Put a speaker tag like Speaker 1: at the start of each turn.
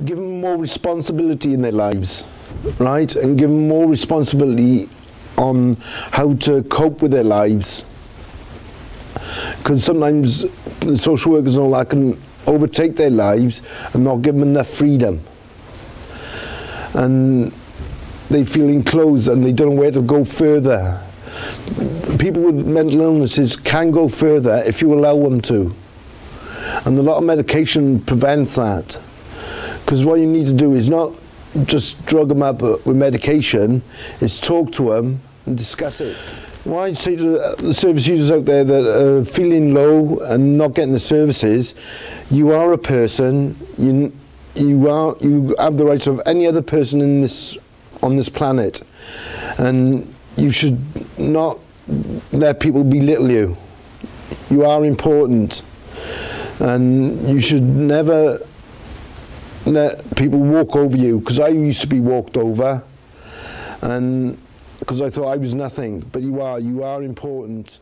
Speaker 1: Give them more responsibility in their lives, right? And give them more responsibility on how to cope with their lives. Because sometimes the social workers and all that can overtake their lives and not give them enough freedom. And they feel enclosed and they don't know where to go further. People with mental illnesses can go further if you allow them to. And a lot of medication prevents that. Because what you need to do is not just drug them up with medication, it's talk to them and discuss it. What I'd say to the service users out there that are feeling low and not getting the services, you are a person, you have the rights of any other person on this planet, and you should not let people belittle you. You are important, and you should never let people walk over you, because I used to be walked over, and because I thought I was nothing, but you are important.